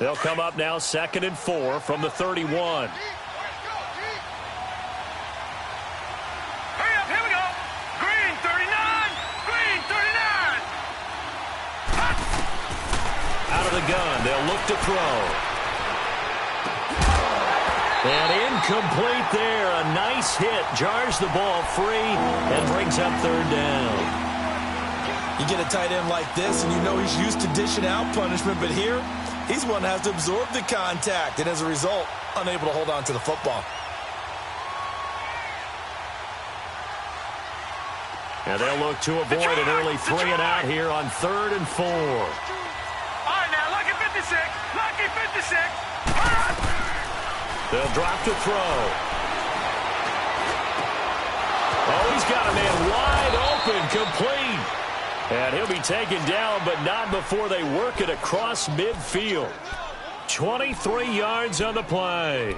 They'll come up now 2nd and 4 from the 31. The gun. They'll look to throw. And incomplete there. A nice hit. Jars the ball free and brings up 3rd down. You get a tight end like this, and you know he's used to dishing out punishment, but here, he's one that has to absorb the contact, and as a result, unable to hold on to the football. And they'll look to avoid an early 3 and out here on 3rd and 4. Lucky 56. They'll drop to throw. Oh, he's got a man wide open, complete. And he'll be taken down, but not before they work it across midfield. 23 yards on the play.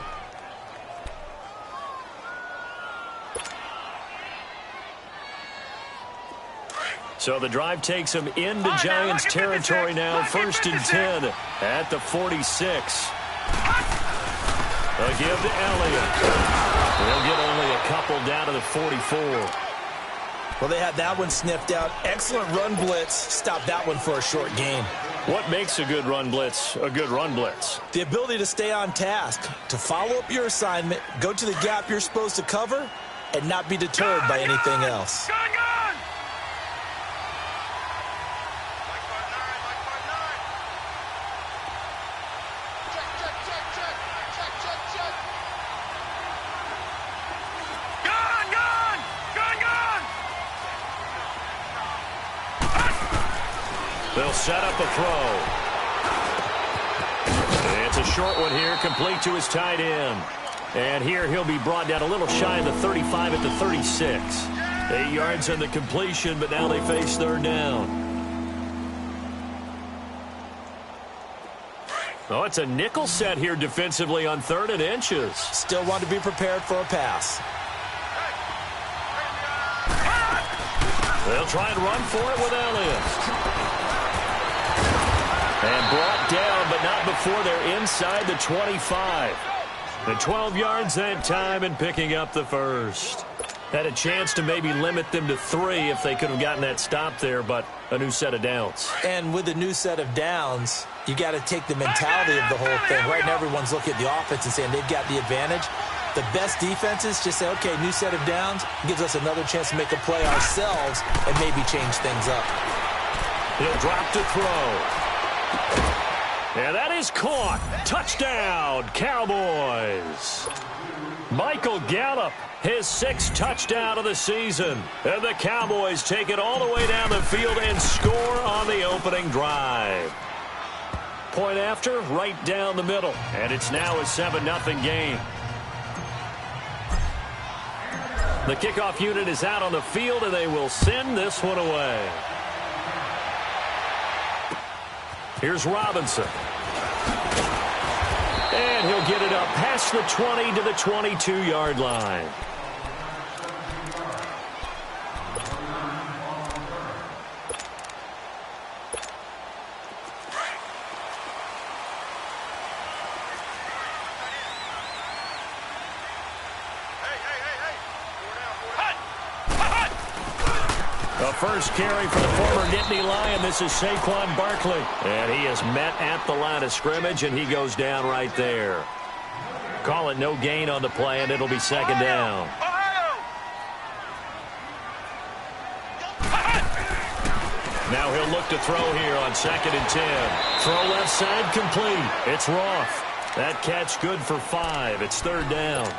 So the drive takes them into Giants territory now. 1st and 10 at the 46. They'll give to Elliott. They'll get only a couple down to the 44. Well, they had that one sniffed out. Excellent run blitz. Stopped that one for a short gain. What makes a good run blitz a good run blitz? The ability to stay on task, to follow up your assignment, go to the gap you're supposed to cover, and not be deterred by anything else. They'll set up a throw. It's a short one here, complete to his tight end. And here he'll be brought down a little shy of the 35 at the 36. 8 yards on the completion, but now they face 3rd down. Oh, it's a nickel set here defensively on 3rd and inches. Still want to be prepared for a pass. They'll try and run for it with Elliott. And brought down, but not before they're inside the 25. And 12 yards that time and picking up the 1st. Had a chance to maybe limit them to 3 if they could have gotten that stop there, but a new set of downs. And with a new set of downs, you got to take the mentality of the whole thing. Right now, everyone's looking at the offense and saying they've got the advantage. The best defenses just say, okay, new set of downs gives us another chance to make a play ourselves and maybe change things up. He'll drop to throw. And that is caught. Touchdown, Cowboys. Michael Gallup, his 6th touchdown of the season. And the Cowboys take it all the way down the field and score on the opening drive. Point after, right down the middle. And it's now a 7-0 game. The kickoff unit is out on the field, and they will send this one away. Here's Robinson. And he'll get it up past the 20 to the 22-yard line. The first carry for the former Nittany Lion. This is Saquon Barkley. And he is met at the line of scrimmage, and he goes down right there. Call it no gain on the play, and it'll be 2nd down. Now he'll look to throw here on 2nd and 10. Throw left side complete. It's Roth. That catch good for 5. It's 3rd down.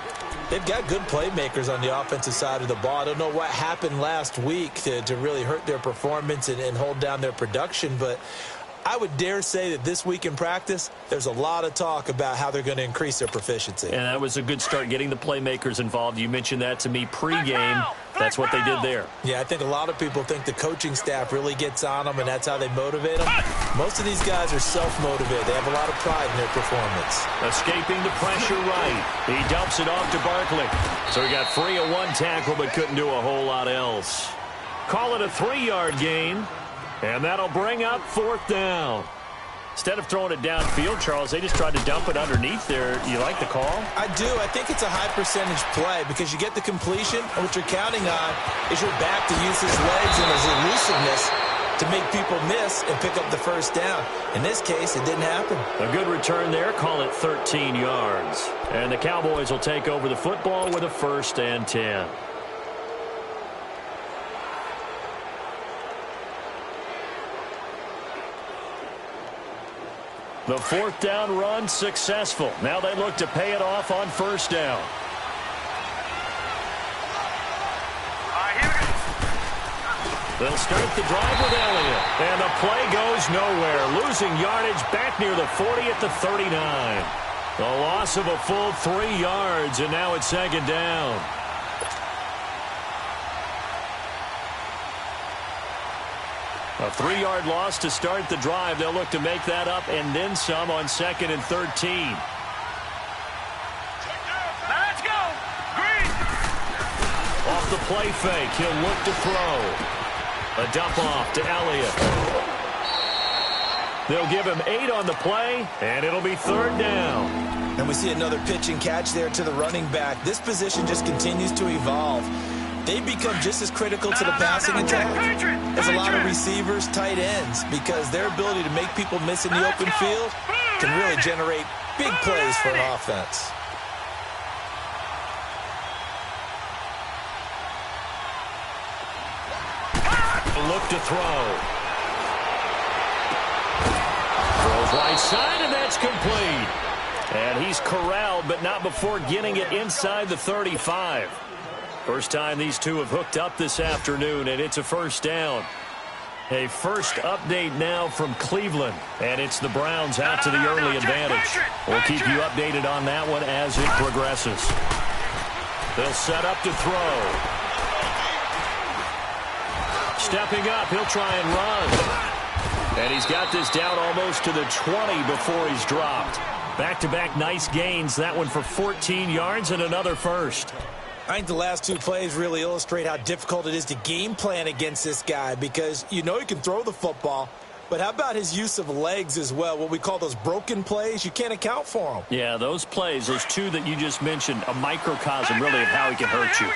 They've got good playmakers on the offensive side of the ball. I don't know what happened last week to really hurt their performance and hold down their production, but I would dare say that this week in practice, there's a lot of talk about how they're going to increase their proficiency. And that was a good start, getting the playmakers involved. You mentioned that to me pregame. That's what they did there. Yeah, I think a lot of people think the coaching staff really gets on them, and that's how they motivate them. Most of these guys are self-motivated. They have a lot of pride in their performance. Escaping the pressure right. He dumps it off to Barkley. So he got free of one tackle, but couldn't do a whole lot else. Call it a 3-yard gain. And that'll bring up 4th down. Instead of throwing it downfield, Charles, they just tried to dump it underneath there. You like the call? I do. I think it's a high percentage play because you get the completion, and what you're counting on is your back to use his legs and his elusiveness to make people miss and pick up the first down. In this case, it didn't happen. A good return there. Call it 13 yards. And the Cowboys will take over the football with a 1st and 10. The 4th down run successful. Now they look to pay it off on 1st down. They'll start the drive with Elliott. And the play goes nowhere. Losing yardage back near the 40 at the 39. A loss of a full 3 yards, and now it's 2nd down. A 3-yard loss to start the drive. They'll look to make that up and then some on 2nd and 13. Let's go. Green. Off the play fake, he'll look to throw. A dump off to Elliott. They'll give him 8 on the play, and it'll be 3rd down. And we see another pitch and catch there to the running back. This position just continues to evolve. They become just as critical to the passing attack as a lot of receivers, tight ends, because their ability to make people miss in the open field can really generate big plays for an offense. Look to throw. Throws right side, and that's complete. And he's corralled, but not before getting it inside the 35. First time these two have hooked up this afternoon, and it's a 1st down. A first update now from Cleveland, and it's the Browns out to the early advantage. We'll keep you updated on that one as it progresses. They'll set up to throw. Stepping up, he'll try and run. And he's got this down almost to the 20 before he's dropped. Back-to-back nice gains, that one for 14 yards and another first. I think the last 2 plays really illustrate how difficult it is to game plan against this guy because you know he can throw the football, but how about his use of legs as well, what we call those broken plays? You can't account for them. Yeah, those plays, those 2 that you just mentioned, a microcosm really of how he can hurt you.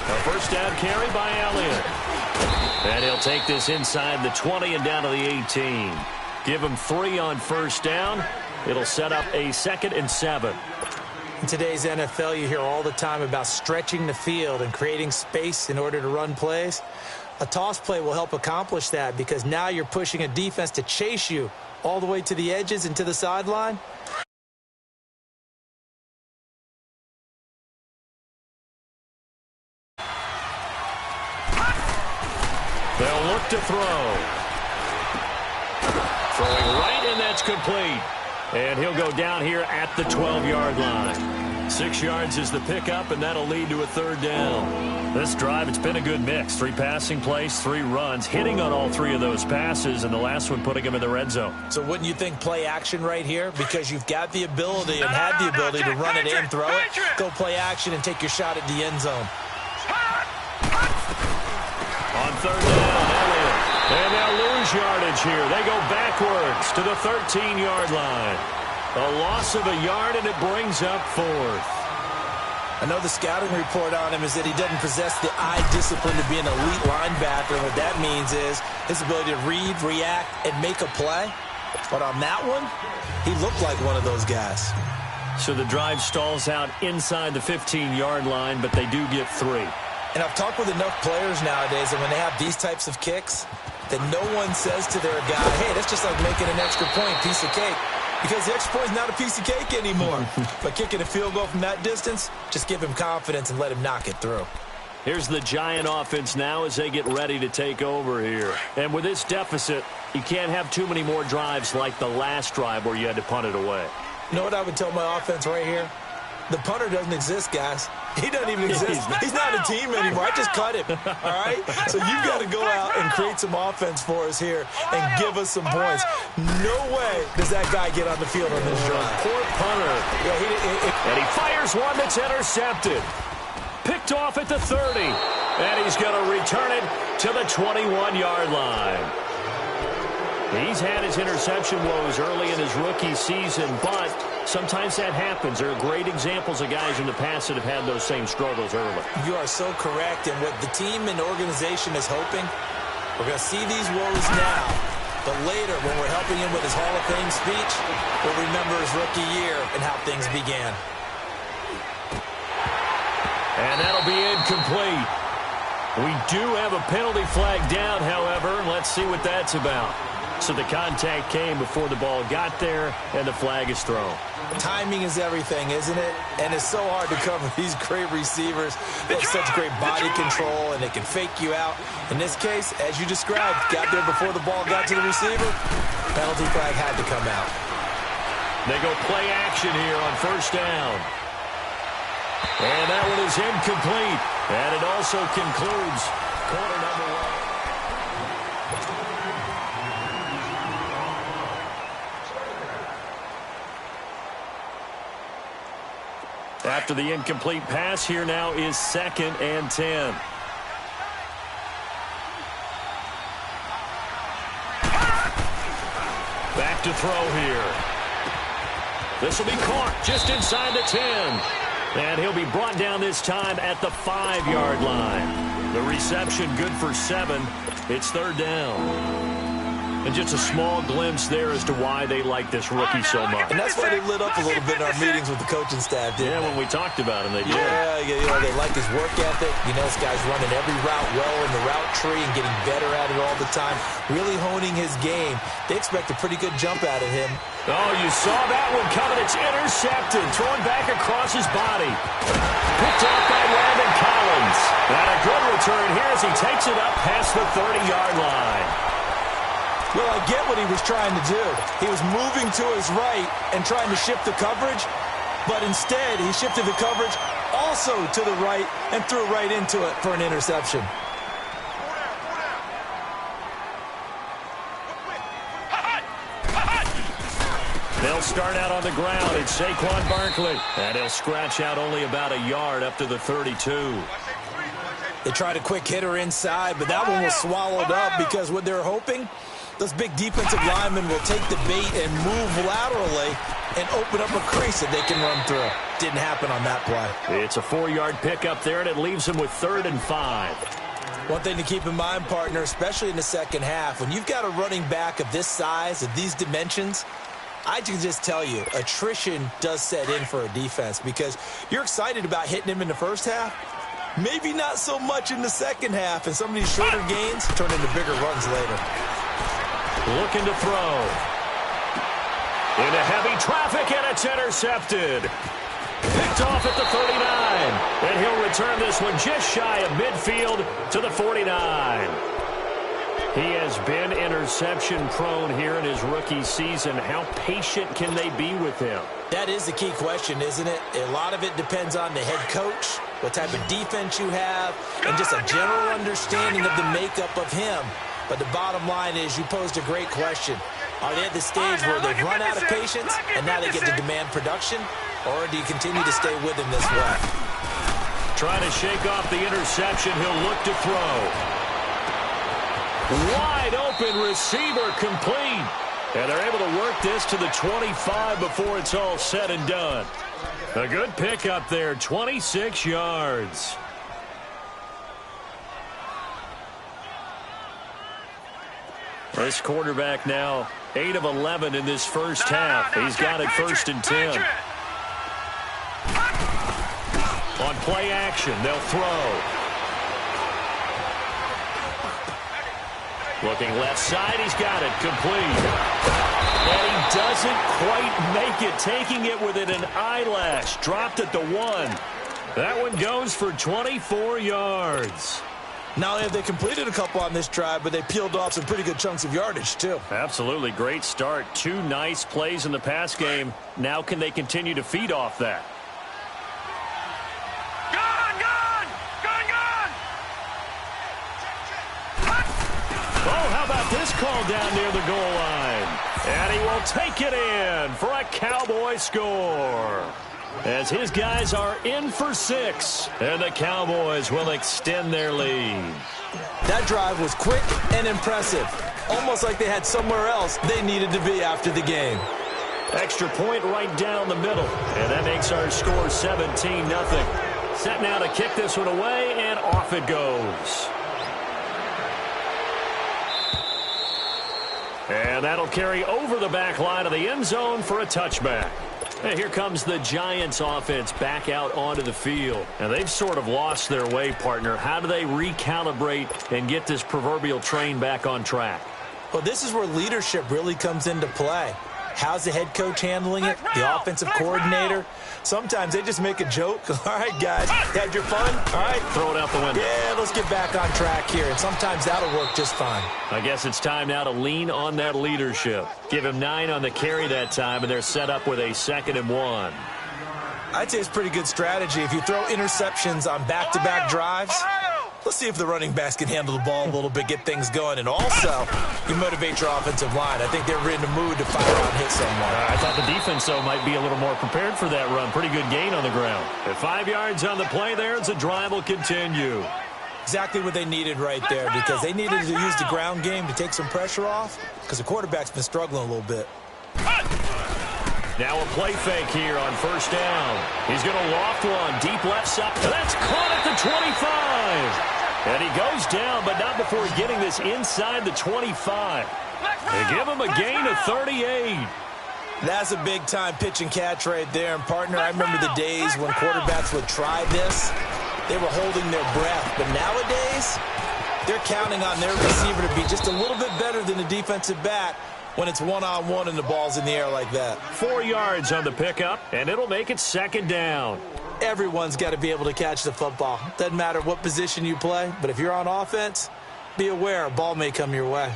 A 1st down carry by Elliott. And he'll take this inside the 20 and down to the 18. Give him 3 on 1st down. It'll set up a 2nd and 7. In today's NFL, you hear all the time about stretching the field and creating space in order to run plays. A toss play will help accomplish that because now you're pushing a defense to chase you all the way to the edges and to the sideline. They'll look to throw. Throwing right, and that's complete. And he'll go down here at the 12-yard line. 6 yards is the pickup, and that'll lead to a 3rd down. This drive, it's been a good mix. 3 passing plays, 3 runs, hitting on all 3 of those passes, and the last one putting him in the red zone. So wouldn't you think play action right here? Because you've got the ability and had the ability to run it and throw it. Go play action and take your shot at the end zone. On 3rd down, Elliott. And they'll lose yardage here. They go backwards to the 13-yard line. A loss of a yard, and it brings up 4th. I know the scouting report on him is that he doesn't possess the eye discipline to be an elite linebacker. And what that means is his ability to read, react, and make a play. But on that one, he looked like one of those guys. So the drive stalls out inside the 15-yard line, but they do get 3. And I've talked with enough players nowadays, and when they have these types of kicks, that no one says to their guy, hey, that's just like making an extra point, piece of cake. Because the extra point is not a piece of cake anymore. But kicking a field goal from that distance, just give him confidence and let him knock it through. Here's the Giant offense now as they get ready to take over here. And with this deficit, you can't have too many more drives like the last drive where you had to punt it away. You know what I would tell my offense right here? The punter doesn't exist, guys. He doesn't even exist. He's not a team anymore. I just cut him, all right? So you've got to go out and create some offense for us here and give us some points. No way does that guy get on the field on this drive. Poor punter. Yeah, and he fires one that's intercepted. Picked Picked off at the 30. And he's going to return it to the 21-yard line. He's had his interception woes early in his rookie season, but sometimes that happens. There are great examples of guys in the past that have had those same struggles early. You are so correct. And what the team and organization is hoping, we're going to see these woes now. But later, when we're helping him with his Hall of Fame speech, we'll remember his rookie year and how things began. And that'll be incomplete. We do have a penalty flag down, however. Let's see what that's about. So the contact came before the ball got there, and the flag is thrown. Timing is everything, isn't it? And it's so hard to cover these great receivers. They have such great body control, and they can fake you out. In this case, as you described, got there before the ball got to the receiver. Penalty flag had to come out. They go play action here on first down. And that one is incomplete. And it also concludes quarter number 1. After the incomplete pass, here now is 2nd and 10. Back to throw here. This will be caught just inside the 10. And he'll be brought down this time at the 5-yard line. The reception good for 7. It's 3rd down. And just a small glimpse there as to why they like this rookie so much. And that's why they lit up a little bit in our meetings with the coaching staff, didn't they? When we talked about him, they did. Yeah, they like his work ethic. You know, this guy's running every route well in the route tree and getting better at it all the time, really honing his game. They expect a pretty good jump out of him. Oh, you saw that one coming. It's intercepted. Throwing back across his body. Picked off by Landon Collins. And a good return here as he takes it up past the 30-yard line. Well, I get what he was trying to do. He was moving to his right and trying to shift the coverage, but instead he shifted the coverage also to the right and threw right into it for an interception. They'll start out on the ground. It's Saquon Barkley. And he'll scratch out only about a yard up to the 32. They tried a quick hitter inside, but that one was swallowed up because what they're hoping, those big defensive linemen will take the bait and move laterally and open up a crease that they can run through. Didn't happen on that play. It's a 4-yard pickup there, and it leaves them with 3rd and 5. One thing to keep in mind, partner, especially in the second half, when you've got a running back of this size, of these dimensions, I can just tell you, attrition does set in for a defense because you're excited about hitting him in the first half. Maybe not so much in the second half, and some of these shorter gains turn into bigger runs later. Looking to throw. Into heavy traffic, and it's intercepted. Picked off at the 39. And he'll return this one just shy of midfield to the 49. He has been interception prone here in his rookie season. How patient can they be with him? That is the key question, isn't it? A lot of it depends on the head coach, what type of defense you have, and just a general understanding of the makeup of him. But the bottom line is you posed a great question. Are they at the stage where they've run out of patience and now they get to demand production? Or do you continue to stay with him this way? Trying to shake off the interception. He'll look to throw. Wide open receiver complete. And they're able to work this to the 25 before it's all said and done. A good pickup there, 26 yards. This quarterback now 8 of 11 in this first half. He's got it 1st and 10. On play action, they'll throw. Looking left side, he's got it complete. And he doesn't quite make it, taking it within an eyelash. Dropped at the 1. That one goes for 24 yards. Not only have they completed a couple on this drive, but they peeled off some pretty good chunks of yardage, too. Absolutely. Great start. 2 nice plays in the pass game. Now can they continue to feed off that? Oh, how about this call down near the goal line? And he will take it in for a Cowboy score. as his guys are in for 6, and the Cowboys will extend their lead. That drive was quick and impressive, almost like they had somewhere else they needed to be after the game. Extra point right down the middle, and that makes our score 17-0. Set now to kick this one away, and off it goes. And that'll carry over the back line of the end zone for a touchback. And here comes the Giants offense back out onto the field. And they've sort of lost their way, partner. How do they recalibrate and get this proverbial train back on track? Well, this is where leadership really comes into play. How's the head coach handling it? The offensive coordinator? Sometimes they just make a joke. All right, guys, had your fun? All right. Throw it out the window. Yeah, let's get back on track here. And sometimes that'll work just fine. I guess it's time now to lean on that leadership. Give him 9 on the carry that time, and they're set up with a 2nd and 1. I'd say it's pretty good strategy. If you throw interceptions on back-to-back drives, let's see if the running backs can handle the ball a little bit, get things going, and also you motivate your offensive line. I think they're in the mood to fire out and hit someone. I thought the defense, though, might be a little more prepared for that run. Pretty good gain on the ground. At 5 yards on the play there, as the drive will continue. Exactly what they needed right there, because they needed to use the ground game to take some pressure off, because the quarterback's been struggling a little bit. Now a play fake here on 1st down. He's going to loft one deep left side. That's caught at the 25. And he goes down, but not before getting this inside the 25. They give him a gain of 38. That's a big-time pitch and catch right there. And, partner, I remember the days when quarterbacks would try this. They were holding their breath. But nowadays, they're counting on their receiver to be just a little bit better than the defensive back when it's one-on-one and the ball's in the air like that. 4 yards on the pickup, and it'll make it 2nd down. Everyone's got to be able to catch the football. Doesn't matter what position you play, but if you're on offense, be aware a ball may come your way.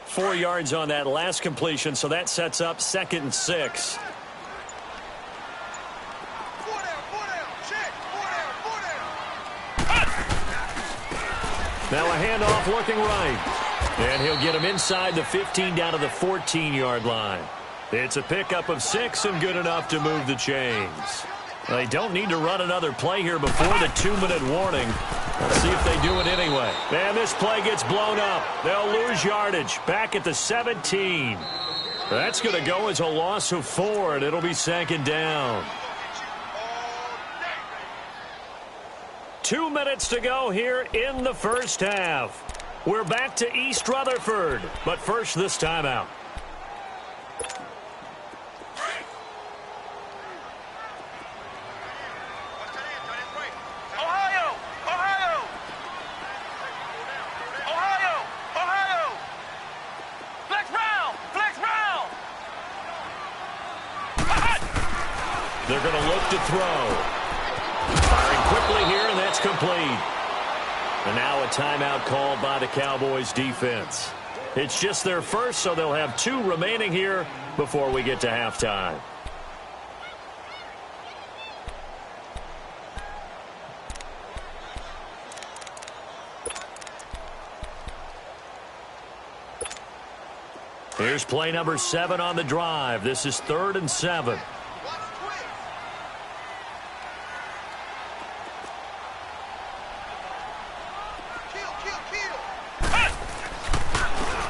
Four yards on that last completion, so that sets up 2nd and 6. Now a handoff looking right. And he'll get him inside the 15 down to the 14-yard line. It's a pickup of 6 and good enough to move the chains. They don't need to run another play here before the 2-minute warning. Let's see if they do it anyway. And this play gets blown up. They'll lose yardage back at the 17. That's going to go as a loss of 4, and it'll be 2nd down. 2 minutes to go here in the first half. We're back to East Rutherford, but first this timeout. They're going to look to throw. Firing quickly here, and that's complete. And now a timeout called by the Cowboys defense. It's just their first, so they'll have 2 remaining here before we get to halftime. Here's play number 7 on the drive. This is 3rd and 7.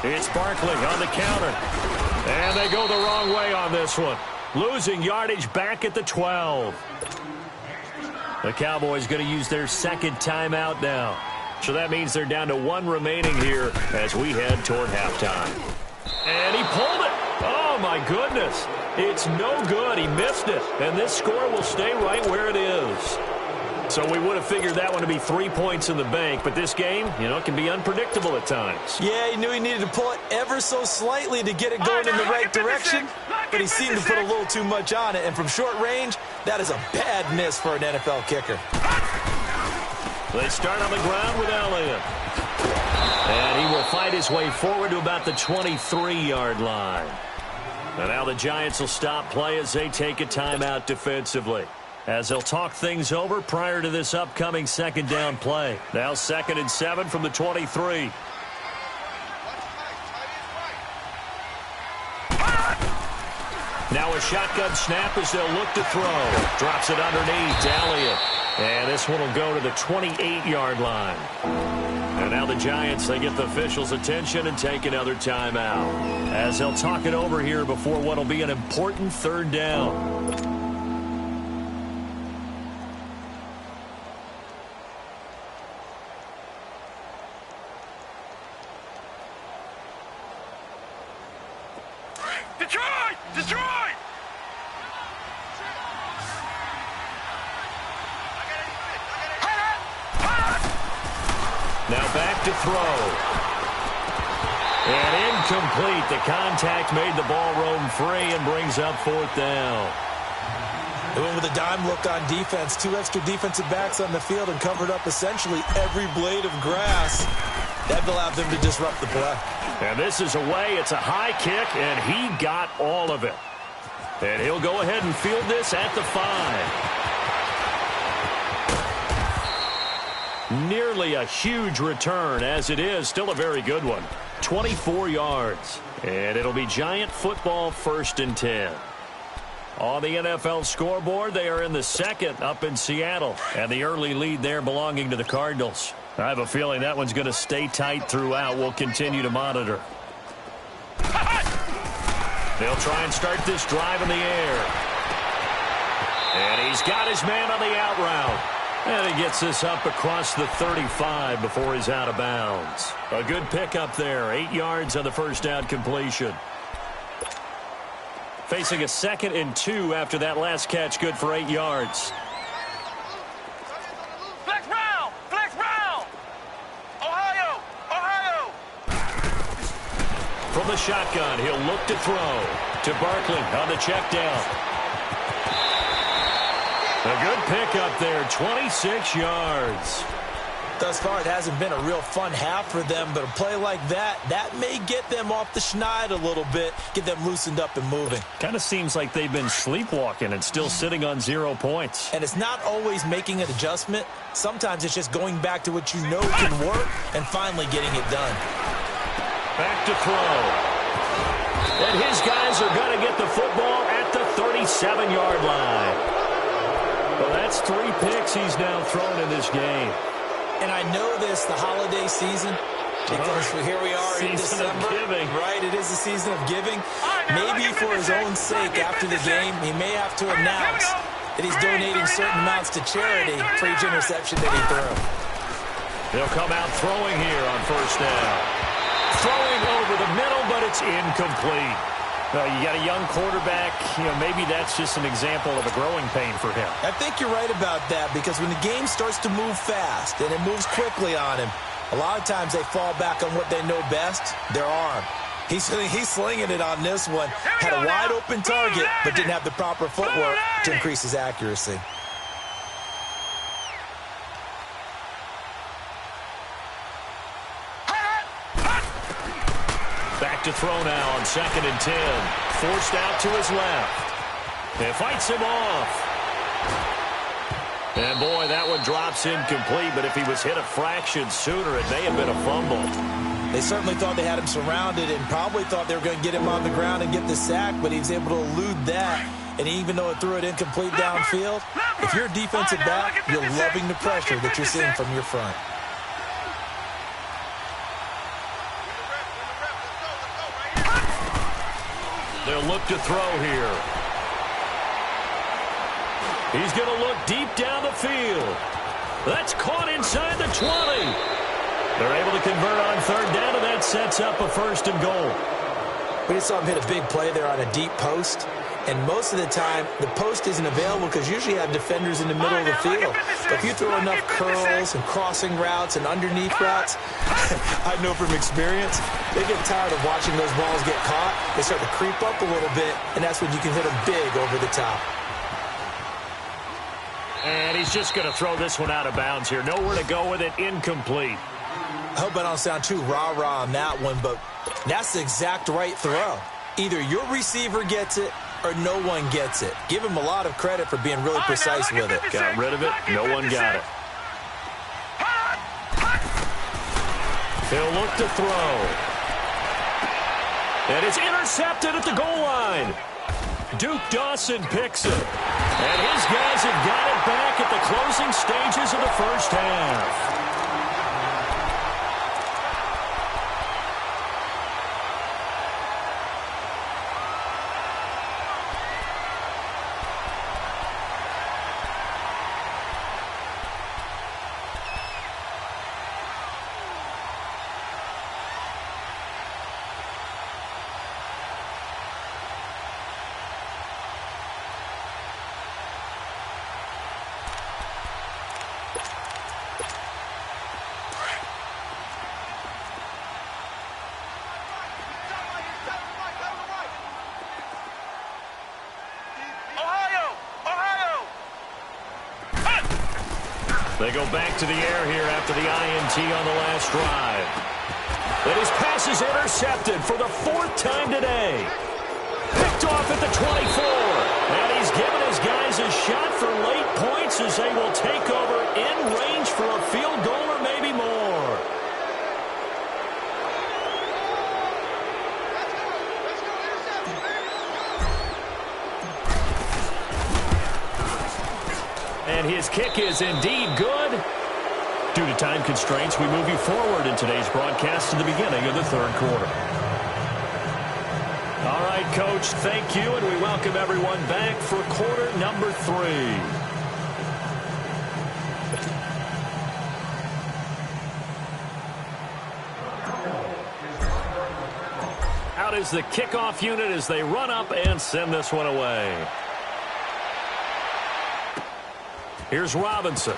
It's Barkley on the counter. And they go the wrong way on this one. Losing yardage back at the 12. The Cowboys going to use their 2nd timeout now. So that means they're down to 1 remaining here as we head toward halftime. And he pulled it. Oh, my goodness. It's no good. He missed it. And this score will stay right where it is. So we would have figured that one to be 3 points in the bank. But this game, you know, can be unpredictable at times. Yeah, he knew he needed to pull it ever so slightly to get it going in the right direction. But he seemed to put a little too much on it. And from short range, that is a bad miss for an NFL kicker. They start on the ground with Elliott. And he will fight his way forward to about the 23-yard line. And now the Giants will stop play as they take a timeout defensively, as they'll talk things over prior to this upcoming second down play. Now 2nd and 7 from the 23. Now a shotgun snap as they'll look to throw. Drops it underneath. Elliott. And this one will go to the 28-yard line. And now the Giants, they get the officials' attention and take another timeout, as they'll talk it over here before what will be an important third down. Detroit! Detroit! Now back to throw. And incomplete. The contact made the ball roam free and brings up 4th down. They went with a dime look on defense. 2 extra defensive backs on the field and covered up essentially every blade of grass. That allowed them to disrupt the play. And this is away. It's a high kick, and he got all of it. And he'll go ahead and field this at the 5. Nearly a huge return, as it is still a very good one. 24 yards. And it'll be Giant football, 1st and 10. On the NFL scoreboard, they are in the 2nd up in Seattle. And the early lead there belonging to the Cardinals. I have a feeling that one's going to stay tight throughout. We'll continue to monitor. They'll try and start this drive in the air. And he's got his man on the out route. And he gets this up across the 35 before he's out of bounds. A good pickup there. 8 yards on the first down completion. Facing a 2nd and 2 after that last catch. Good for 8 yards. Flex round! Flex round! Ohio! Ohio! From the shotgun, he'll look to throw to Barkley on the check down. A good pickup there, 26 yards. Thus far, it hasn't been a real fun half for them, but a play like that may get them off the schneid a little bit, get them loosened up and moving. Kind of seems like they've been sleepwalking and still sitting on 0 points. And it's not always making an adjustment. Sometimes it's just going back to what you know can work and finally getting it done. Back to throw. And his guys are going to get the football at the 37-yard line. Well, that's 3 picks he's now thrown in this game. And I know this, the holiday season, because here we are in December. Right, it is the season of giving. Maybe for his own sake after the game, he may have to announce that he's donating certain amounts to charity for each interception that he threw. They'll come out throwing here on 1st down. Throwing over the middle, but it's incomplete. You got a young quarterback, maybe that's just an example of a growing pain for him. I think you're right about that, because when the game starts to move fast and it moves quickly on him, a lot of times they fall back on what they know best, their arm. He's slinging it on this one. Had a wide open target, but didn't have the proper footwork to increase his accuracy. Back to throw now on 2nd and 10. Forced out to his left. And fights him off. And boy, that one drops incomplete, but if he was hit a fraction sooner, it may have been a fumble. They certainly thought they had him surrounded and probably thought they were going to get him on the ground and get the sack, but he was able to elude that. And even though it threw it incomplete downfield, if you're a defensive back, you're loving the pressure that you're seeing from your front. They'll look to throw here. He's going to look deep down the field. That's caught inside the 20. They're able to convert on 3rd down, and that sets up a 1st and goal. We just saw him hit a big play there on a deep post. And most of the time, the post isn't available because usually you have defenders in the middle of the field. But if you throw enough curls and crossing routes and underneath routes, I know from experience, they get tired of watching those balls get caught. They start to creep up a little bit, and that's when you can hit them big over the top. And he's just going to throw this one out of bounds here. Nowhere to go with it. Incomplete. I hope I don't sound too rah-rah on that one, but that's the exact right throw. Either your receiver gets it or no one gets it. Give him a lot of credit for being really precise with it. Got rid of it. No one got it. He'll look to throw. And it's intercepted at the goal line. Duke Dawson picks it. And his guys have got it back at the closing stages of the first half. They go back to the air here after the INT on the last drive. And his pass is intercepted for the 4th time today. Picked off at the 24. And he's given his guys a shot for late points as they will take over in range for a field goal or maybe more. And his kick is indeed good. Due to time constraints, we move you forward in today's broadcast to the beginning of the 3rd quarter. All right, Coach, thank you, and we welcome everyone back for quarter number 3. Out is the kickoff unit as they run up and send this one away. Here's Robinson.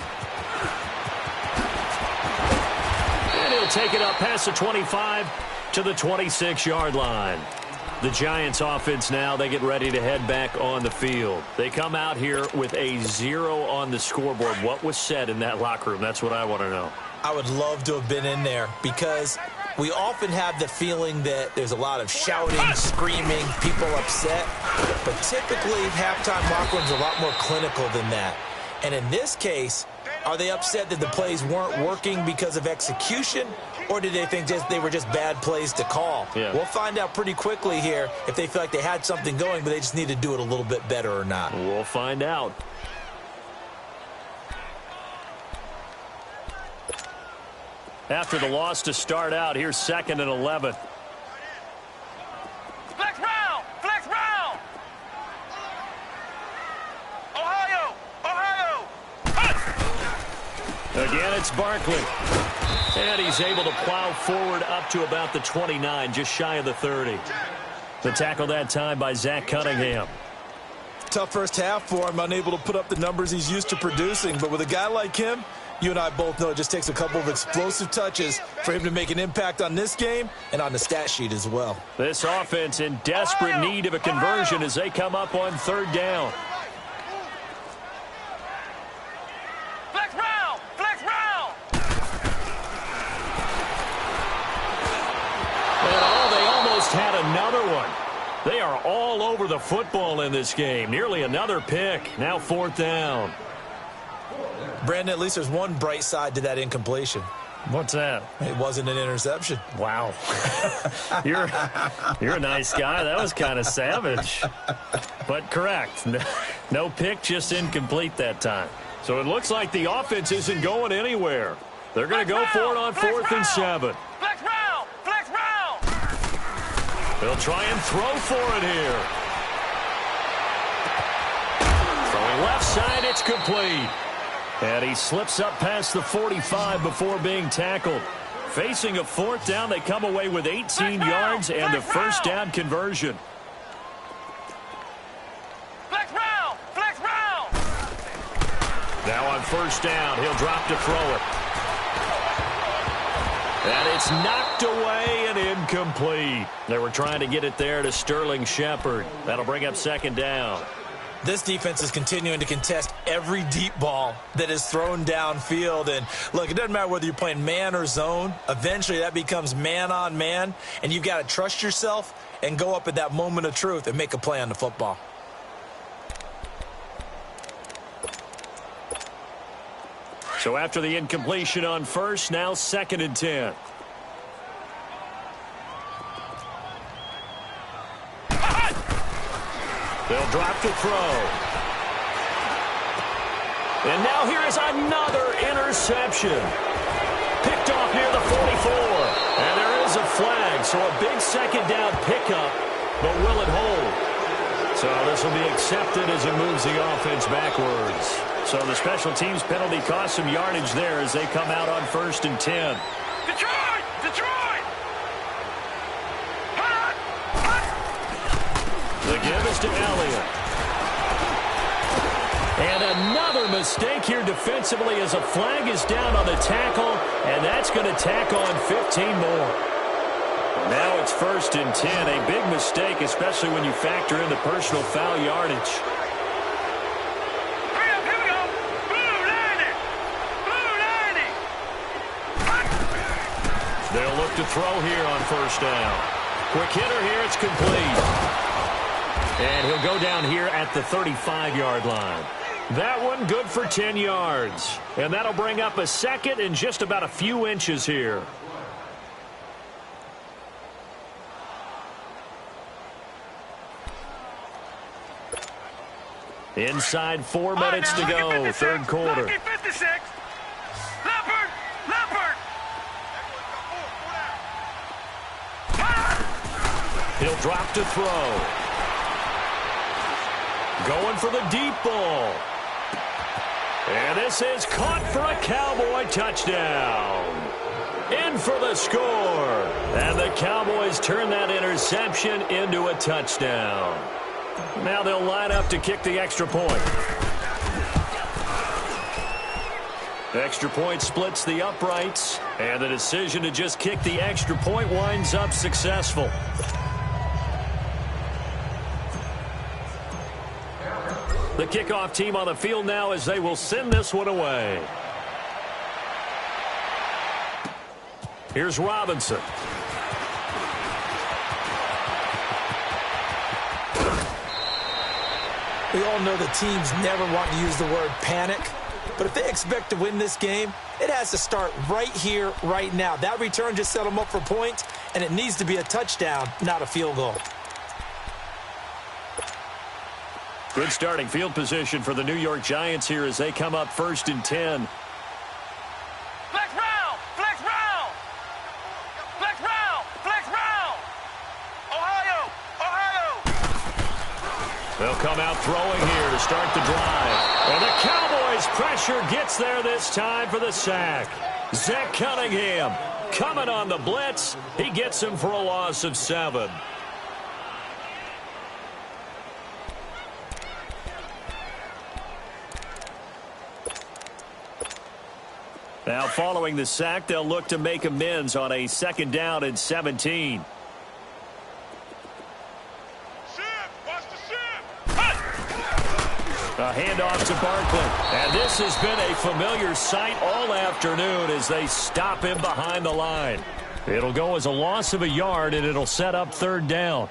And he'll take it up past the 25 to the 26-yard line. The Giants offense now, they get ready to head back on the field. They come out here with a 0 on the scoreboard. What was said in that locker room? That's what I want to know. I would love to have been in there because we often have the feeling that there's a lot of shouting, screaming, people upset. But typically, halftime locker rooms are a lot more clinical than that. And in this case, are they upset that the plays weren't working because of execution, or did they think they were just bad plays to call? Yeah. We'll find out pretty quickly here if they feel like they had something going, but they just need to do it a little bit better or not. We'll find out. After the loss to start out, here's 2nd and 11. Flex round! Flex round! Ohio! Ohio! Again, it's Barkley. And he's able to plow forward up to about the 29, just shy of the 30. The tackle that time by Zach Cunningham. Tough first half for him, unable to put up the numbers he's used to producing. But with a guy like him, you and I both know it just takes a couple of explosive touches for him to make an impact on this game and on the stat sheet as well. This offense in desperate need of a conversion as they come up on 3rd down. Flex round! Flex round! And they almost had another one. They are all over the football in this game. Nearly another pick. Now 4th down. Brandon, at least there's one bright side to that incompletion. What's that? It wasn't an interception. Wow. You're a nice guy. That was kind of savage. But correct. No pick, just incomplete that time. So it looks like the offense isn't going anywhere. They're going to go for it on 4th and 7. Flex round! Flex round! They'll try and throw for it here. Throwing left side, it's complete. And he slips up past the 45 before being tackled. Facing a 4th down, they come away with 18 yards and the 1st down conversion. Flex round! Flex round! Now on 1st down, he'll drop to throw it. And it's knocked away and incomplete. They were trying to get it there to Sterling Shepard. That'll bring up 2nd down. This defense is continuing to contest every deep ball that is thrown downfield. And, look, it doesn't matter whether you're playing man or zone. Eventually that becomes man on man, and you've got to trust yourself and go up at that moment of truth and make a play on the football. So after the incompletion on first, now 2nd and 10. They'll drop to throw. And now here is another interception. Picked off near the 44. And there is a flag, so a big 2nd down pickup, but will it hold? So this will be accepted as it moves the offense backwards. So the special teams penalty cost some yardage there as they come out on 1st and 10. Detroit! Detroit! The give is to Elliott. And another mistake here defensively as a flag is down on the tackle, and that's going to tack on 15 more. Now it's 1st and 10, a big mistake, especially when you factor in the personal foul yardage. Hurry up, here we go! Blue 90! Blue 90! They'll look to throw here on 1st down. Quick hitter here, it's complete. And he'll go down here at the 35-yard line. That one good for 10 yards. And that'll bring up a 2nd and just about a few inches here. Inside 4 minutes to go, 3rd quarter. 56. Leopard! Leopard! He'll drop to throw. Going for the deep ball. And this is caught for a Cowboy touchdown. In for the score. And the Cowboys turn that interception into a touchdown. Now they'll line up to kick the extra point. The extra point splits the uprights. And the decision to just kick the extra point winds up successful. The kickoff team on the field now as they will send this one away. Here's Robinson. We all know the teams never want to use the word panic, but if they expect to win this game, it has to start right here, right now. That return just set them up for points, and it needs to be a touchdown, not a field goal. Good starting field position for the New York Giants here as they come up 1st and 10. Flex round! Flex round! Flex round! Flex round! Ohio! Ohio! They'll come out throwing here to start the drive. And the Cowboys' pressure gets there this time for the sack. Zach Cunningham coming on the blitz. He gets him for a loss of 7. Now following the sack, they'll look to make amends on a 2nd down and 17. A handoff to Barkley. And this has been a familiar sight all afternoon as they stop him behind the line. It'll go as a loss of a yard, and it'll set up 3rd down.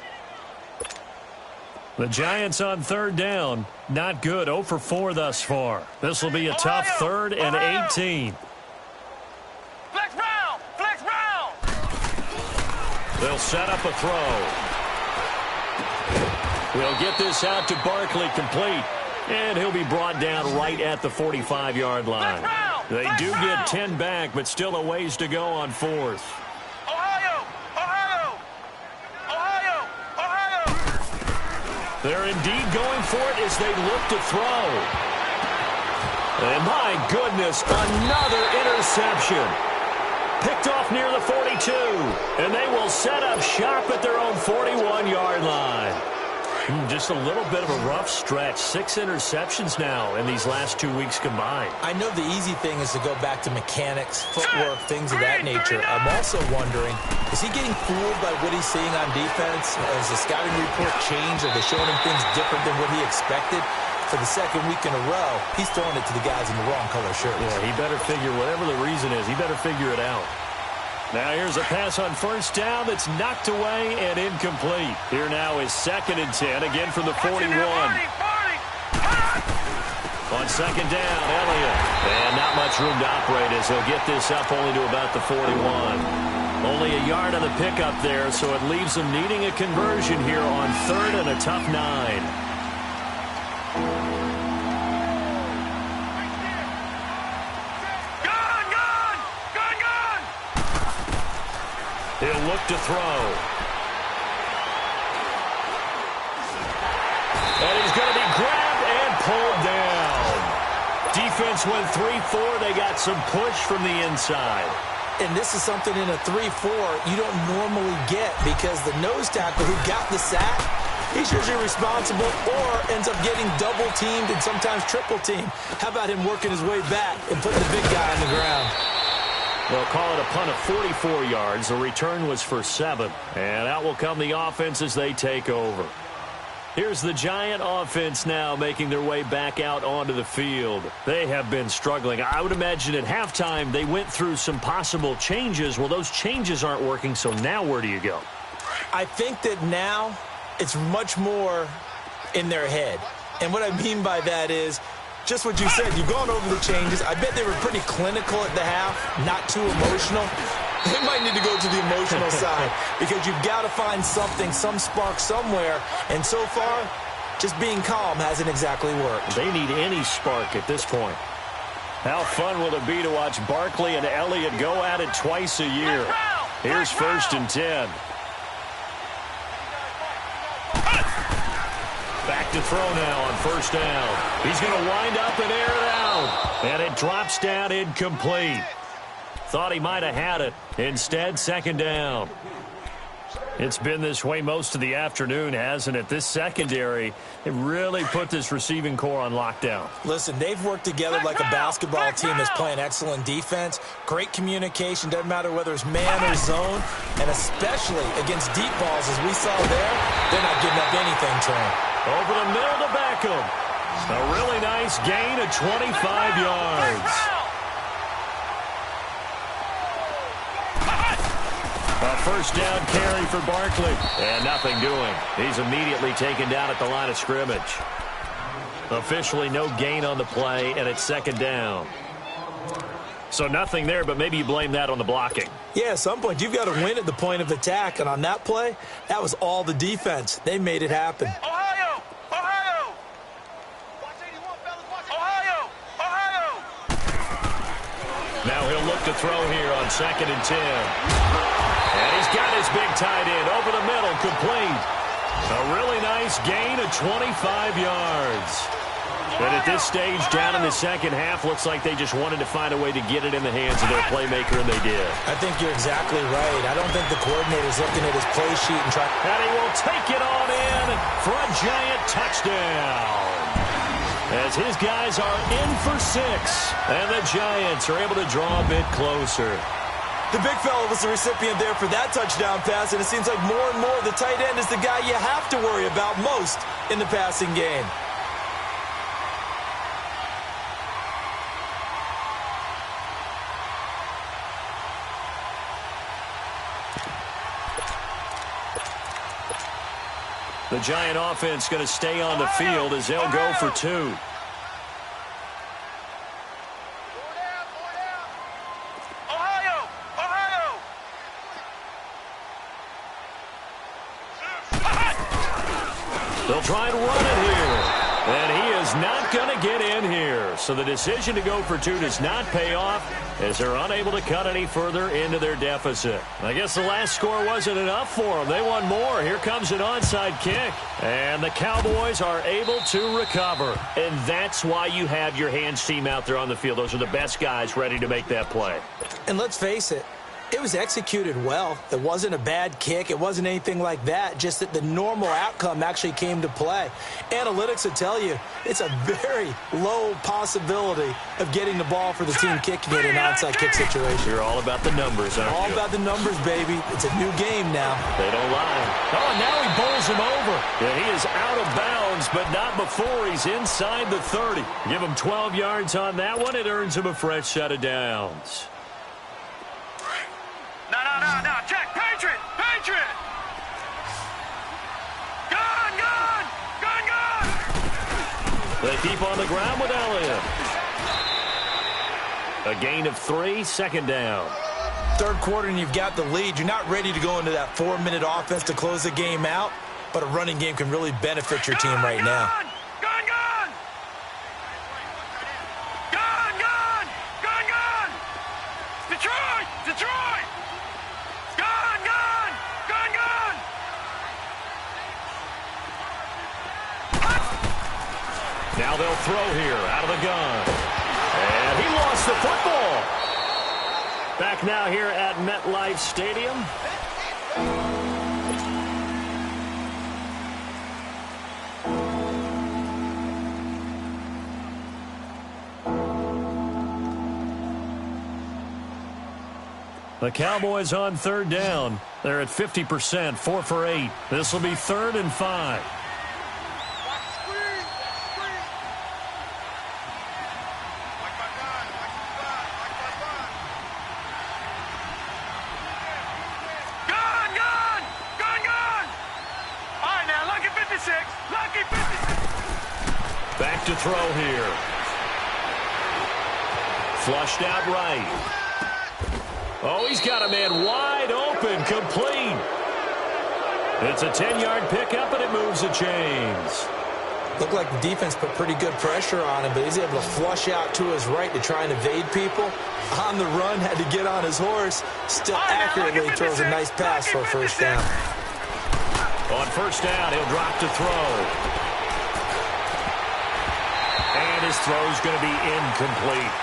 The Giants on 3rd down. Not good. 0 for 4 thus far. This will be a tough 3rd and 18. Flex round! Flex round! They'll set up a throw. We'll get this out to Barkley complete. And he'll be brought down right at the 45-yard line. They do get 10 back, but still a ways to go on 4th. Ohio! Ohio! Ohio! Ohio! They're indeed going for it as they look to throw. And my goodness, another interception. Picked off near the 42. And they will set up shop at their own 41-yard line. Just a little bit of a rough stretch. 6 interceptions now in these last 2 weeks combined. I know the easy thing is to go back to mechanics, footwork, things of that nature. I'm also wondering, is he getting fooled by what he's seeing on defense? Has the scouting report changed? Are they showing him things different than what he expected? For the second week in a row, he's throwing it to the guys in the wrong color shirts. Yeah, he better figure, whatever the reason is, he better figure it out. Now here's a pass on first down that's knocked away and incomplete. Here now is 2nd and 10, again from the 41. On second down, Elliott. And not much room to operate as he'll get this up only to about the 41. Only a yard on the pickup there, so it leaves them needing a conversion here on 3rd and a tough 9. He'll look to throw. And he's going to be grabbed and pulled down. Defense went 3-4. They got some push from the inside. And this is something in a 3-4 you don't normally get because the nose tackle who got the sack, he's usually responsible or ends up getting double-teamed and sometimes triple-teamed. How about him working his way back and putting the big guy on the ground? They'll call it a punt of 44 yards. The return was for 7. And out will come the offense as they take over. Here's the Giant offense now making their way back out onto the field. They have been struggling. I would imagine at halftime they went through some possible changes. Well, those changes aren't working, so now where do you go? I think that now it's much more in their head. And what I mean by that is just what you said. You've gone over the changes. I bet they were pretty clinical at the half, not too emotional. They might need to go to the emotional side because you've got to find something, some spark somewhere. And so far, just being calm hasn't exactly worked. They need any spark at this point. How fun will it be to watch Barkley and Elliott go at it twice a year? Here's 1st and 10. Back to throw now on 1st down. He's going to wind up and air it out. And it drops down incomplete. Thought he might have had it. Instead, 2nd down. It's been this way most of the afternoon, hasn't it? This secondary, it really put this receiving core on lockdown. Listen, they've worked together like a basketball team that's playing excellent defense. Great communication, doesn't matter whether it's man or zone. And especially against deep balls, as we saw there, they're not giving up anything to him. Over the middle to Beckham. A really nice gain of 25 yards. A 1st down carry for Barkley. And nothing doing. He's immediately taken down at the line of scrimmage. Officially no gain on the play, and it's 2nd down. So nothing there, but maybe you blame that on the blocking. Yeah, at some point, you've got to win at the point of attack. And on that play, that was all the defense. They made it happen. Ohio! Ohio! Watch 81, fellas. Watch Ohio! Ohio! Now he'll look to throw here on 2nd and 10. And he's got his big tight end over the middle, complete. A really nice gain of 25 yards. And at this stage, down in the second half, looks like they just wanted to find a way to get it in the hands of their playmaker, and they did. I think you're exactly right. I don't think the coordinator's looking at his play sheet and trying. And he will take it on in for a Giant touchdown. As his guys are in for 6, and the Giants are able to draw a bit closer. The big fella was the recipient there for that touchdown pass, and it seems like more and more the tight end is the guy you have to worry about most in the passing game. The Giant offense going to stay on the field as they'll go for 2. They'll try and run it here. And he is not going to get in here. So the decision to go for 2 does not pay off as they're unable to cut any further into their deficit. I guess the last score wasn't enough for them. They want more. Here comes an onside kick. And the Cowboys are able to recover. And that's why you have your hands team out there on the field. Those are the best guys ready to make that play. And let's face it, It was executed well. It wasn't a bad kick. It wasn't anything like that, just that the normal outcome actually came to play. Analytics will tell you it's a very low possibility of getting the ball for the team kicking it in an onside kick situation. You're all about the numbers, aren't you? All about the numbers, baby. It's a new game now. They don't lie. Oh, now he bowls him over. Yeah, he is out of bounds, but not before he's inside the 30. Give him 12 yards on that one. It earns him a fresh set of downs. No, check, Patriot! Gun! They keep on the ground with Elliott. A gain of 3, second down. Third quarter and you've got the lead. You're not ready to go into that 4-minute offense to close the game out, but a running game can really benefit your team right now. Gun! Detroit! Gun! Now they'll throw here out of the gun. And he lost the football. Back now here at MetLife Stadium. The Cowboys on third down. They're at 50%, 4 for 8. This will be 3rd and 5. Back to throw here. Flushed out right. Oh, he's got a man wide open, complete. It's a 10-yard pickup, and it moves the chains. Looked like the defense put pretty good pressure on him, but he's able to flush out to his right to try and evade people. On the run, had to get on his horse. Still accurately throws a nice pass for a first down. On first down, he'll drop to throw. And his throw's going to be incomplete.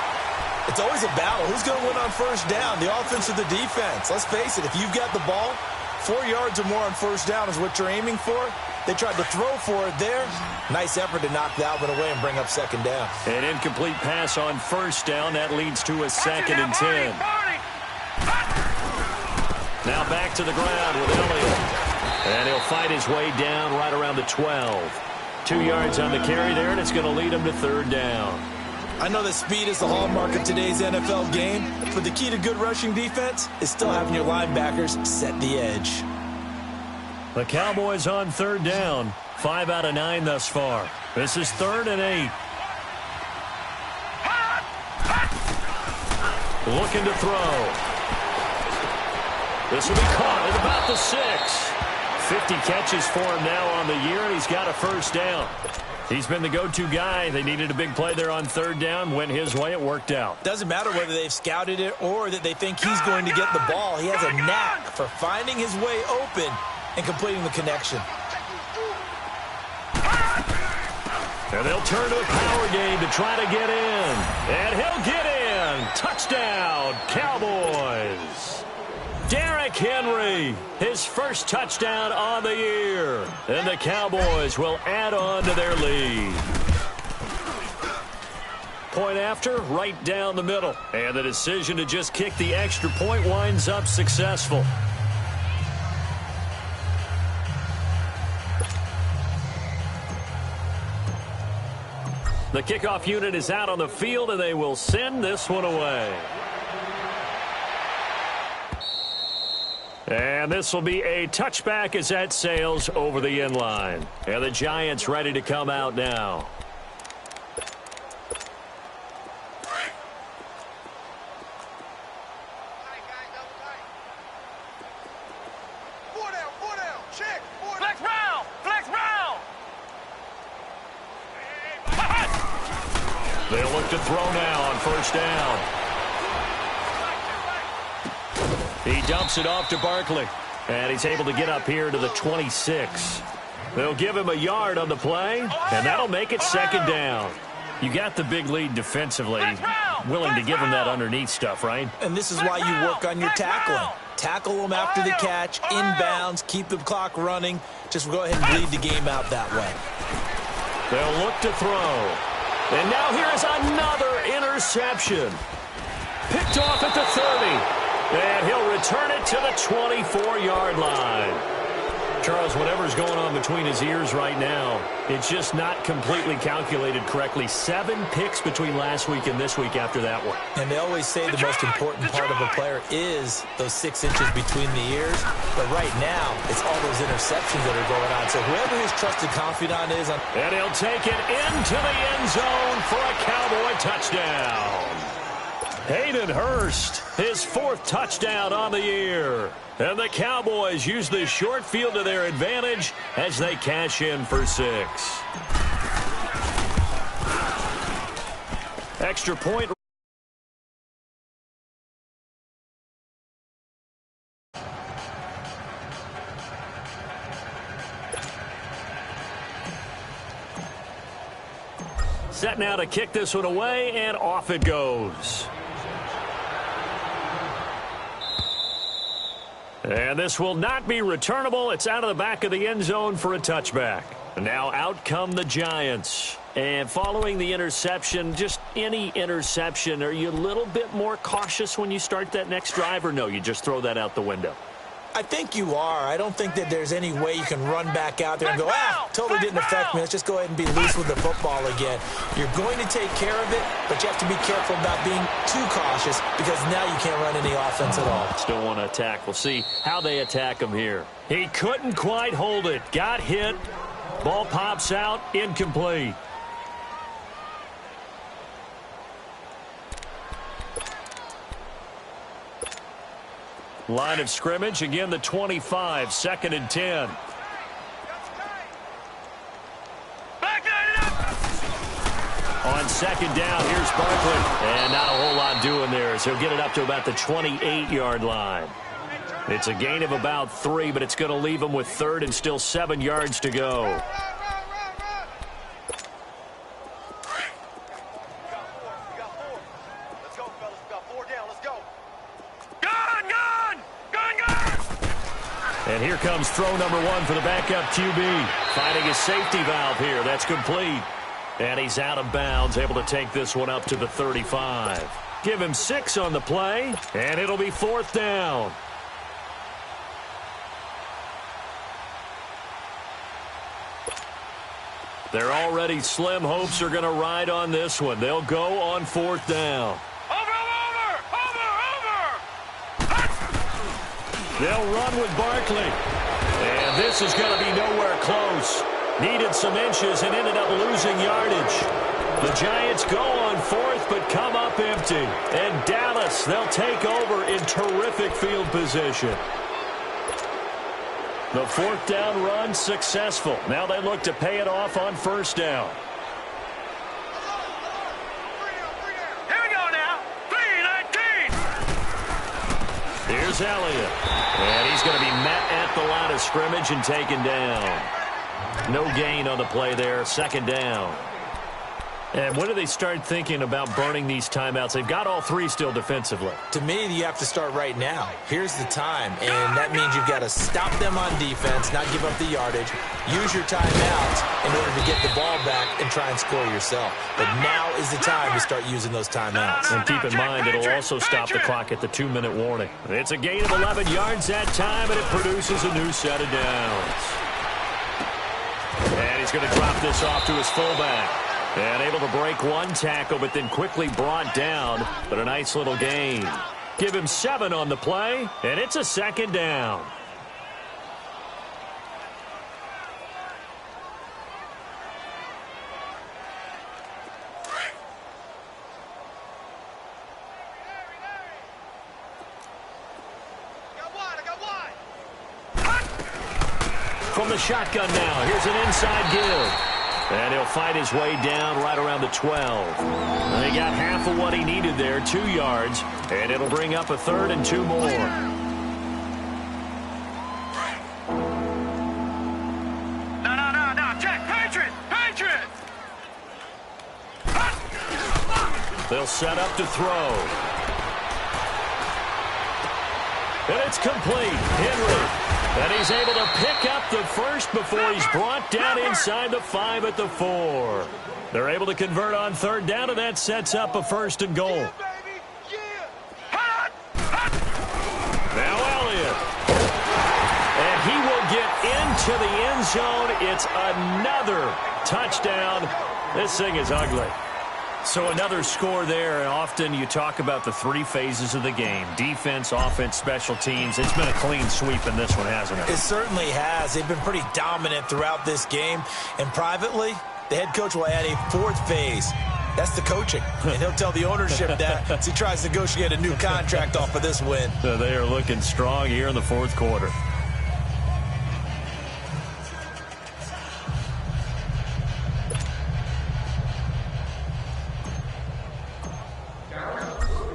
It's always a battle. Who's going to win on first down, the offense or the defense? Let's face it, if you've got the ball, 4 yards or more on first down is what you're aiming for. They tried to throw for it there. Nice effort to knock that one away and bring up second down. An incomplete pass on first down. That leads to a 2nd and 10. Now back to the ground with Elliott. And he'll fight his way down right around the 12. 2 yards on the carry there, and it's going to lead him to third down. I know that speed is the hallmark of today's NFL game, but the key to good rushing defense is still having your linebackers set the edge. The Cowboys on third down. 5 out of 9 thus far. This is 3rd and 8. Looking to throw. This will be caught at about the 6. 50 catches for him now on the year, and he's got a first down. He's been the go-to guy. They needed a big play there on third down. Went his way. It worked out. Doesn't matter whether they've scouted it or that they think he's going to get the ball. He has a knack for finding his way open and completing the connection. And they'll turn to a power game to try to get in. And he'll get in. Touchdown, Cowboys. Derrick Henry, his first touchdown on the year. And the Cowboys will add on to their lead. Point after, right down the middle. And the decision to just kick the extra point winds up successful. The kickoff unit is out on the field, and they will send this one away. And this will be a touchback as that sails over the end line. And the Giants ready to come out now. They'll look to throw now on first down. He dumps it off to Barkley. And he's able to get up here to the 26. They'll give him a yard on the play, and that'll make it second down. You got the big lead defensively. willing to give him that underneath stuff, right? And this is why you work on your tackling. Tackle them after the catch, inbounds, keep the clock running. Just go ahead and bleed the game out that way. They'll look to throw. And now here is another interception. Picked off at the 30. And he'll return it to the 24-yard line. Charles, whatever's going on between his ears right now, it's just not completely calculated correctly. 7 picks between last week and this week after that one. And they always say the most important part of a player is those 6 inches between the ears. But right now, it's all those interceptions that are going on. So whoever his trusted confidant is. And he'll take it into the end zone for a Cowboy touchdown. Hayden Hurst, his 4th touchdown on the year. And the Cowboys use this short field to their advantage as they cash in for 6. Extra point. Set now to kick this one away, and off it goes. And this will not be returnable. It's out of the back of the end zone for a touchback. Now out come the Giants. And following the interception, just any interception, are you a little bit more cautious when you start that next drive, or no, you just throw that out the window? I think you are. I don't think that there's any way you can run back out there and go, totally didn't affect me. Let's just go ahead and be loose with the football again. You're going to take care of it, but you have to be careful about being too cautious because now you can't run any offense at all. Still want to attack. We'll see how they attack him here. He couldn't quite hold it. Got hit. Ball pops out. Incomplete. Line of scrimmage, again the 25, 2nd and 10. On 2nd down, here's Barkley. And not a whole lot doing there, so he'll get it up to about the 28-yard line. It's a gain of about 3, but it's going to leave him with 3rd and still 7 yards to go. And here comes throw number 1 for the backup QB. Finding his safety valve here. That's complete. And he's out of bounds, able to take this one up to the 35. Give him 6 on the play, and it'll be 4th down. Their already slim hopes are going to ride on this one. They'll go on 4th down. They'll run with Barkley. And this is going to be nowhere close. Needed some inches and ended up losing yardage. The Giants go on 4th but come up empty. And Dallas, they'll take over in terrific field position. The 4th down run successful. Now they look to pay it off on 1st down. Here's Elliott. And he's going to be met at the line of scrimmage and taken down. No gain on the play there. 2nd down. And when do they start thinking about burning these timeouts? They've got all 3 still defensively. To me, you have to start right now. Here's the time, and that means you've got to stop them on defense, not give up the yardage, use your timeouts in order to get the ball back and try and score yourself. But now is the time to start using those timeouts. And keep in mind, it'll also stop the clock at the 2-minute warning. It's a gain of 11 yards that time, and it produces a new set of downs. And he's going to drop this off to his fullback. And able to break 1 tackle, but then quickly brought down. But a nice little gain. Give him 7 on the play, and it's a 2nd down. From the shotgun now, here's an inside give. And he'll fight his way down right around the 12. And he got half of what he needed there, 2 yards. And it'll bring up a 3rd and 2 more. No. Check. Patriot. They'll set up to throw. And it's complete. Henry. And he's able to pick up the first before he's brought down inside the 5 at the 4. They're able to convert on third down, and that sets up a 1st and goal. Now Elliott. And he will get into the end zone. It's another touchdown. This thing is ugly. So another score there, and often you talk about the 3 phases of the game. Defense, offense, special teams. It's been a clean sweep in this one, hasn't it? It certainly has. They've been pretty dominant throughout this game. And privately, the head coach will add a 4th phase. That's the coaching. And he'll tell the ownership that as he tries to negotiate a new contract off of this win. So they are looking strong here in the 4th quarter.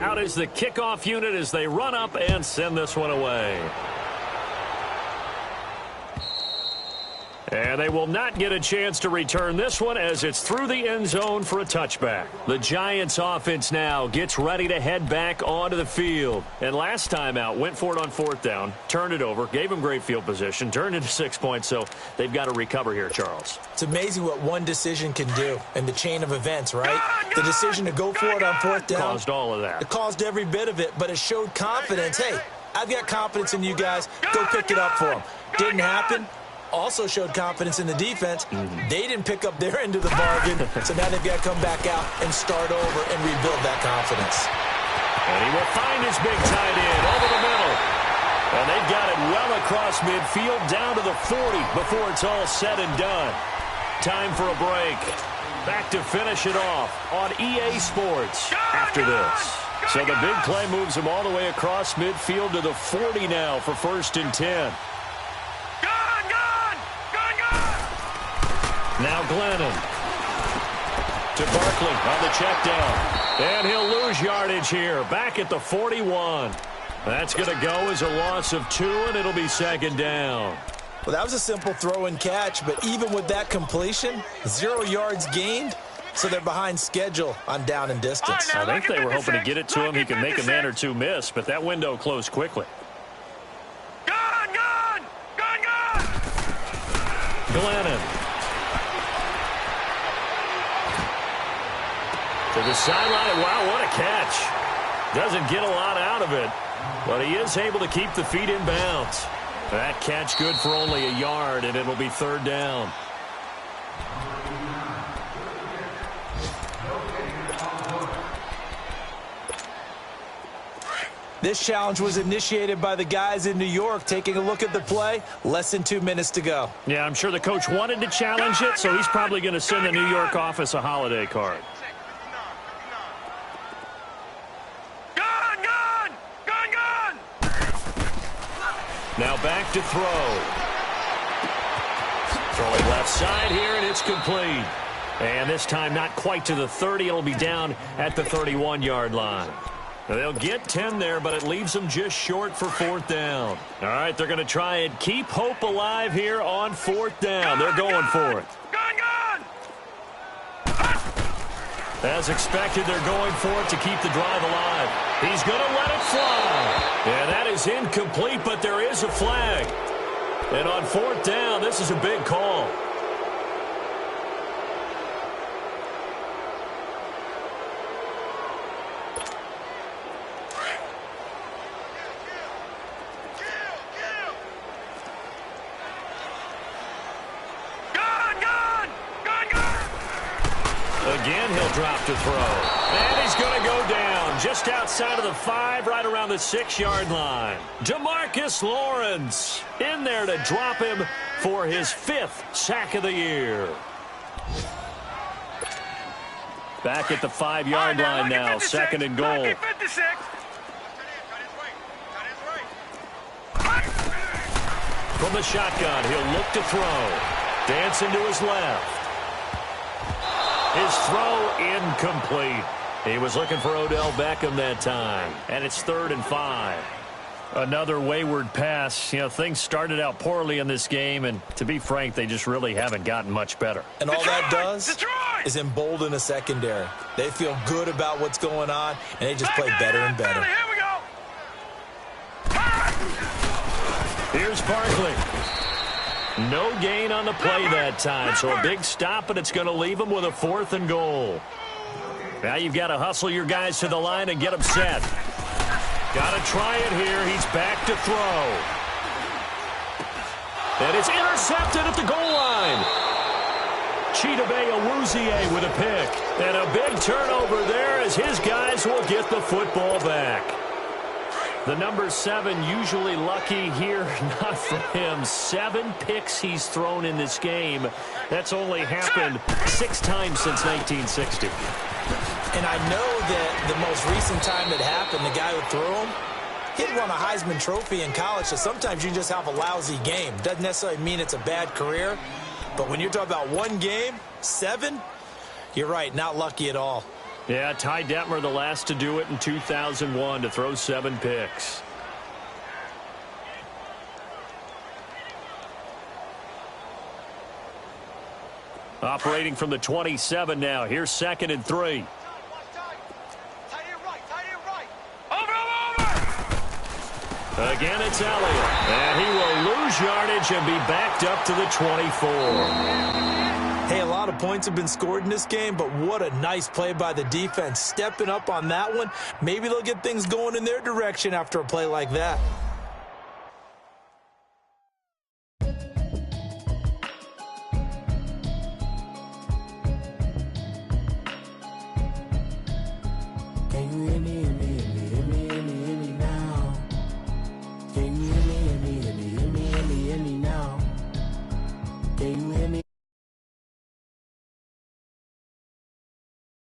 Out is the kickoff unit as they run up and send this one away. And they will not get a chance to return this one as it's through the end zone for a touchback. The Giants offense now gets ready to head back onto the field. And last time out, went for it on 4th down, turned it over, gave them great field position, turned into 6 points, so they've got to recover here, Charles. It's amazing what one decision can do in the chain of events, right? The decision to go for it on 4th down. Caused all of that. It caused every bit of it, but it showed confidence. Hey, I've got confidence in you guys. Go pick it up for them. Didn't happen. Also showed confidence in the defense. They didn't pick up their end of the bargain, so now they've got to come back out and start over and rebuild that confidence. And he will find his big tight end over the middle. And they've got it well across midfield down to the 40 before it's all said and done. Time for a break. Back to finish it off on EA Sports after this. So the big play moves him all the way across midfield to the 40 now for 1st and 10. Now Glennon to Barkley on the check down. And he'll lose yardage here. Back at the 41. That's going to go as a loss of 2, and it'll be 2nd down. Well, that was a simple throw and catch, but even with that completion, 0 yards gained, so they're behind schedule on down and distance. I think they were hoping to get it to him. He can make a man or 2 miss, but that window closed quickly. Glennon. To the sideline. Wow, what a catch. Doesn't get a lot out of it, but he is able to keep the feet in bounds. That catch good for only a yard, and it'll be 3rd down. This challenge was initiated by the guys in New York. Taking a look at the play, less than 2 minutes to go. Yeah, I'm sure the coach wanted to challenge it, so he's probably going to send the New York office a holiday card. Now back to throw. Throwing left side here, and it's complete. And this time not quite to the 30. It'll be down at the 31-yard line. They'll get 10 there, but it leaves them just short for 4th down. All right, they're going to try and keep hope alive here on 4th down. They're going for it. As expected, they're going for it to keep the drive alive. He's going to let it fly. And that is incomplete, but there is a flag. And on 4th down, this is a big call. Again, he'll drop to throw. And he's going to go down just outside of the 5, right around the 6-yard line. DeMarcus Lawrence in there to drop him for his 5th sack of the year. Back at the 5-yard line now, 2nd and goal. From the shotgun, he'll look to throw. Dancing to his left. His throw incomplete. He was looking for Odell Beckham that time. And it's 3rd and 5. Another wayward pass. You know, things started out poorly in this game, and to be frank, they just really haven't gotten much better. And all that does is embolden a secondary. They feel good about what's going on, and they just play better and better. Here we go. Here's Barkley. No gain on the play that time, so a big stop, and it's going to leave them with a 4th and goal. Now you've got to hustle your guys to the line and get them set. Got to try it here. He's back to throw. And it's intercepted at the goal line. Chidobe Awuzie with a pick. And a big turnover there as his guys will get the football back. The number 7 usually lucky here. Not for him. 7 picks he's thrown in this game. That's only happened 6 times since 1960. And I know that the most recent time it happened, the guy who threw him, he'd won a Heisman Trophy in college, so sometimes you just have a lousy game. Doesn't necessarily mean it's a bad career, but when you're talking about one game, 7, you're right, not lucky at all. Yeah, Ty Detmer, the last to do it in 2001, to throw 7 picks. Operating from the 27 now. Here's 2nd and 3. Again, it's Elliott. And he will lose yardage and be backed up to the 24. Hey, a lot of points have been scored in this game, but what a nice play by the defense. Stepping up on that one. Maybe they'll get things going in their direction after a play like that. Can you hear me?